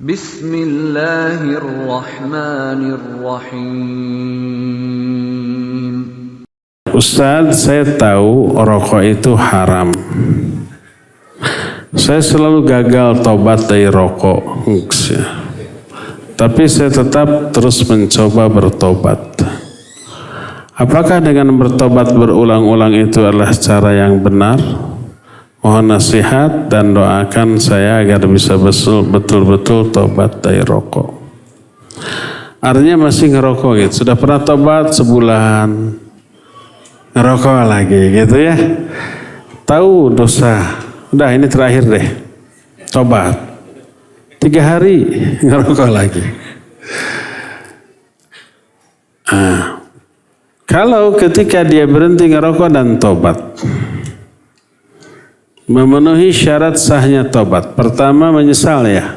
Bismillahirrahmanirrahim. Ustadz, saya tahu rokok itu haram. Saya selalu gagal tobat dari rokok. Tapi saya tetap terus mencoba bertobat. Apakah dengan bertobat berulang-ulang itu adalah cara yang benar? Mohon nasihat dan doakan saya agar bisa betul-betul tobat dari rokok. Artinya masih ngerokok gitu. Sudah pernah tobat sebulan, ngerokok lagi gitu ya. Tahu dosa. Udah ini terakhir deh. Tobat. 3 hari ngerokok lagi. Kalau ketika dia berhenti ngerokok dan tobat, memenuhi syarat sahnya tobat. Pertama, menyesal ya.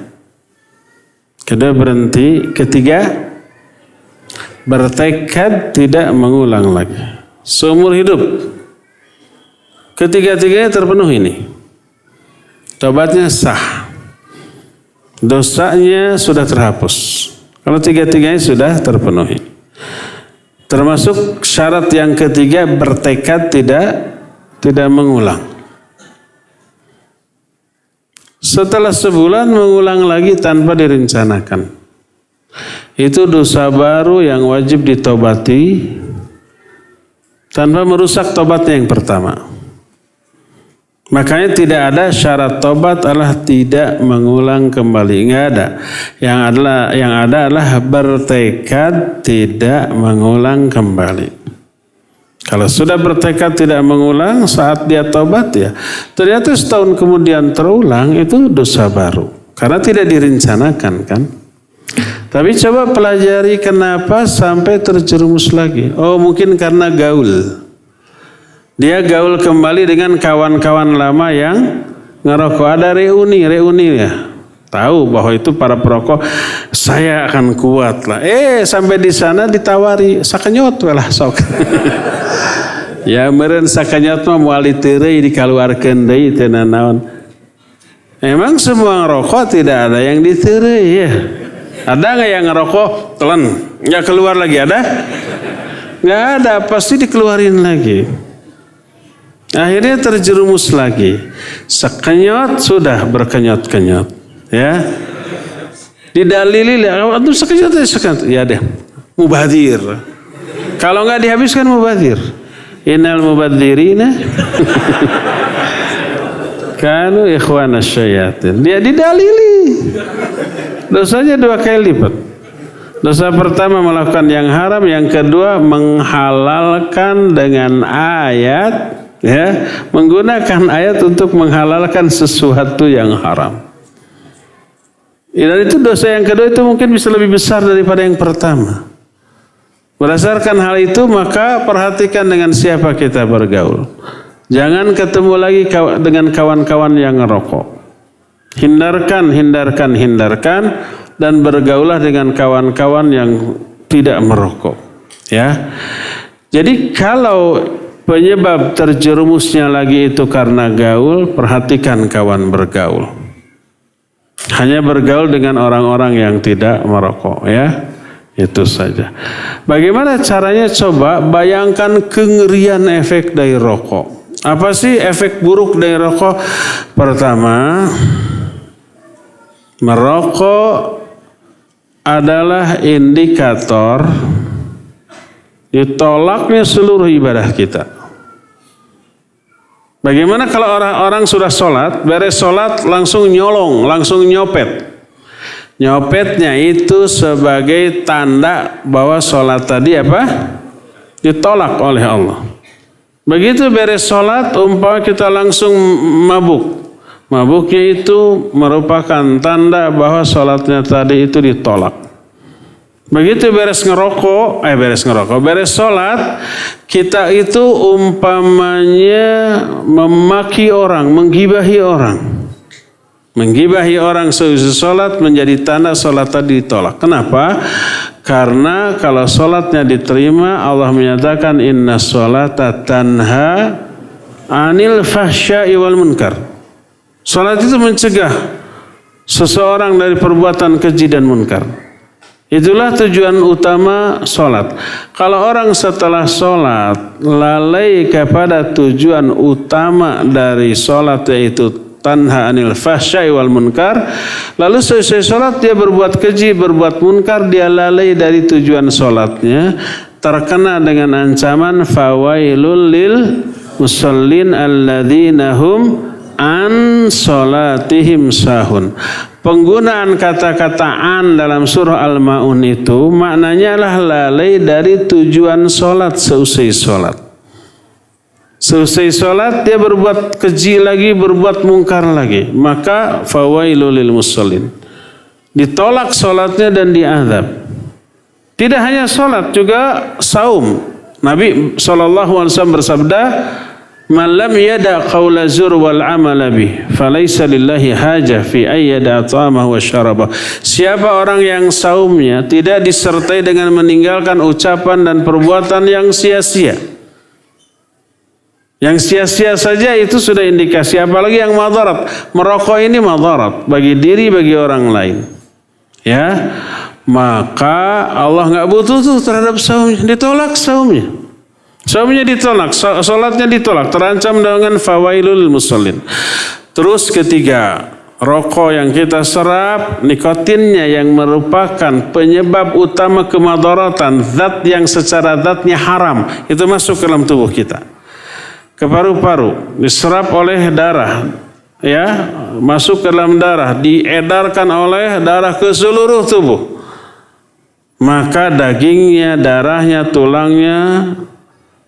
Kedua, berhenti. Ketiga, bertekad tidak mengulang lagi. Seumur hidup. Ketiga-tiganya terpenuhi ini. Tobatnya sah. Dosanya sudah terhapus. Kalau tiga-tiganya sudah terpenuhi. Termasuk syarat yang ketiga, bertekad tidak mengulang. Setelah sebulan mengulang lagi tanpa direncanakan. Itu dosa baru yang wajib ditobati tanpa merusak tobatnya yang pertama. Makanya tidak ada syarat tobat adalah tidak mengulang kembali. Enggak ada. Yang ada adalah bertekad tidak mengulang kembali. Kalau sudah bertekad tidak mengulang saat dia tobat ya, ternyata setahun kemudian terulang, itu dosa baru. Karena tidak direncanakan kan. Tapi coba pelajari kenapa sampai terjerumus lagi. Oh, mungkin karena gaul. Dia gaul kembali dengan kawan-kawan lama yang ngerokok. Ada reuni ya. Tahu bahwa itu para perokok, saya akan kuat lah. Sampai di sana ditawari, sakanyot lah sok. Ya meren sakanyot mah moal diteureuy dikaluarkeun deui teu naon. Emang semua ngerokok tidak ada yang diteureuy ya. Ada enggak yang ngerokok telan, enggak keluar lagi ada? Enggak ada, pasti dikeluarin lagi. Akhirnya terjerumus lagi. Sakanyot sudah berkenyot-kenyot. Ya, didalili itu sekejap ya deh, mubadzir. Kalau nggak dihabiskan mubadzir. Innal mubadzirina kanu ikhwana syayatin. Dia didalili. Dosanya 2 kali lipat. Dosa pertama melakukan yang haram, yang kedua menghalalkan dengan ayat, ya, menggunakan ayat untuk menghalalkan sesuatu yang haram. Dan itu dosa yang kedua itu mungkin bisa lebih besar daripada yang pertama. Berdasarkan hal itu maka perhatikan dengan siapa kita bergaul. Jangan ketemu lagi dengan kawan-kawan yang ngerokok. Hindarkan dan bergaulah dengan kawan-kawan yang tidak merokok. Ya. Jadi kalau penyebab terjerumusnya lagi itu karena gaul, perhatikan kawan bergaul. Hanya bergaul dengan orang-orang yang tidak merokok ya. Itu saja. Bagaimana caranya? Coba bayangkan kengerian efek dari rokok. Apa sih efek buruk dari rokok? Pertama, merokok adalah indikator ditolaknya seluruh ibadah kita. Bagaimana kalau orang sudah sholat, beres sholat langsung nyolong, langsung nyopet. Nyopetnya itu sebagai tanda bahwa sholat tadi apa? Ditolak oleh Allah. Begitu beres sholat, umpama kita langsung mabuk. Mabuknya itu merupakan tanda bahwa sholatnya tadi itu ditolak. Begitu beres sholat, kita itu umpamanya memaki orang, menggibahi orang. Menggibahi orang seusai sholat menjadi tanda sholat tadi ditolak. Kenapa? Karena kalau sholatnya diterima, Allah menyatakan inna sholata tanha anil fahsya'i wal munkar. Sholat itu mencegah seseorang dari perbuatan keji dan munkar. Itulah tujuan utama sholat. Kalau orang setelah sholat lalai kepada tujuan utama dari sholat, yaitu tanha anil fahsyai wal munkar, lalu selesai sholat dia berbuat keji, berbuat munkar, dia lalai dari tujuan sholatnya, terkena dengan ancaman fawailul lil musallin alladzina hum an sholatihim sahun. Penggunaan kata-kata an dalam surah Al-Ma'un itu maknanya adalah lalai dari tujuan sholat seusai sholat. Seusai sholat dia berbuat keji lagi, berbuat mungkar lagi, maka fawailul lil musallin, ditolak sholatnya dan diazab. Tidak hanya sholat, juga saum. Nabi SAW bersabda, "Man lam yada qawla zur wal amala bih, falaysa lillahi hajah fi ayyada ta'amahu wa syarabah." Siapa orang yang saumnya tidak disertai dengan meninggalkan ucapan dan perbuatan yang sia-sia. Yang sia-sia saja itu sudah indikasi, apalagi yang madarat. Merokok ini madarat bagi diri, bagi orang lain. Ya, maka Allah nggak butuh tuh terhadap saumnya, ditolak saumnya. Saumnya ditolak, sholatnya ditolak, terancam dengan fawailul musallin. Terus ketiga, rokok yang kita serap, nikotinnya yang merupakan penyebab utama kemadaratan, zat yang secara zatnya haram, itu masuk ke dalam tubuh kita. Ke paru-paru, diserap oleh darah, ya, masuk ke dalam darah, diedarkan oleh darah ke seluruh tubuh. Maka dagingnya, darahnya, tulangnya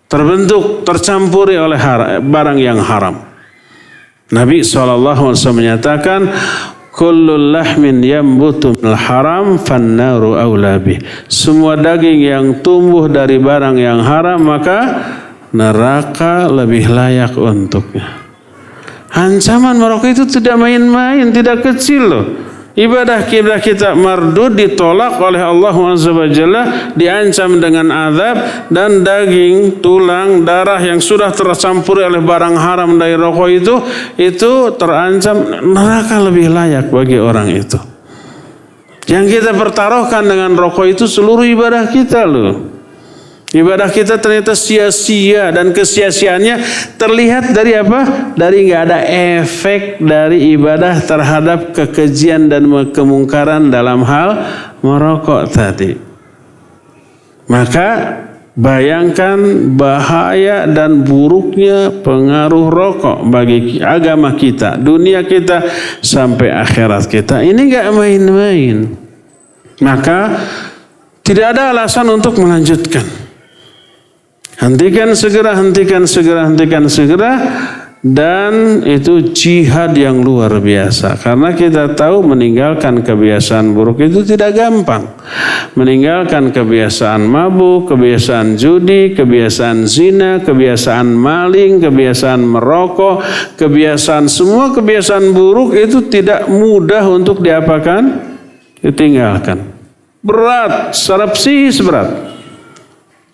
terbentuk, tercampuri oleh barang yang haram. Nabi SAW menyatakan, kullul lahmin yambutu minal haram fannaru awla bih. Semua daging yang tumbuh dari barang yang haram, maka neraka lebih layak untuknya. Ancaman merokok itu tidak main-main, tidak kecil loh. Ibadah kita mardud, ditolak oleh Allah SWT, diancam dengan azab, dan daging, tulang, darah yang sudah tercampur oleh barang haram dari rokok itu terancam neraka lebih layak bagi orang itu. Yang kita pertaruhkan dengan rokok itu seluruh ibadah kita loh. Ibadah kita ternyata sia-sia, dan kesia-siaannya terlihat dari apa? Dari nggak ada efek dari ibadah terhadap kekejian dan kemungkaran dalam hal merokok tadi. Maka bayangkan bahaya dan buruknya pengaruh rokok bagi agama kita, dunia kita, sampai akhirat kita. Ini nggak main-main. Maka tidak ada alasan untuk melanjutkan. Hentikan segera, hentikan segera, hentikan segera. Dan itu jihad yang luar biasa. Karena kita tahu meninggalkan kebiasaan buruk itu tidak gampang. Meninggalkan kebiasaan mabuk, kebiasaan judi, kebiasaan zina, kebiasaan maling, kebiasaan merokok, kebiasaan, semua kebiasaan buruk itu tidak mudah untuk diapakan? Ditinggalkan. Berat, secara psikis berat.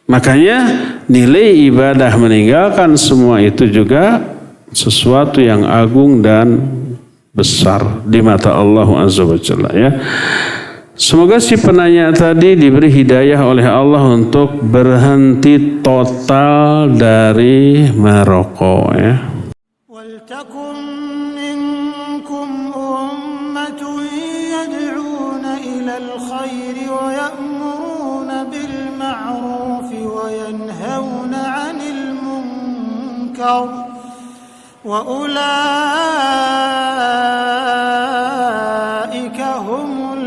Makanya nilai ibadah meninggalkan semua itu juga sesuatu yang agung dan besar di mata Allah Azza wa Jalla, ya. Semoga si penanya tadi diberi hidayah oleh Allah untuk berhenti total dari merokok, ya. Waltakum minkum ummatun yad'una ilal khairi wa ya'muruna bil ma'ruf wa yanhauna 'anil munkar wa ulaika humul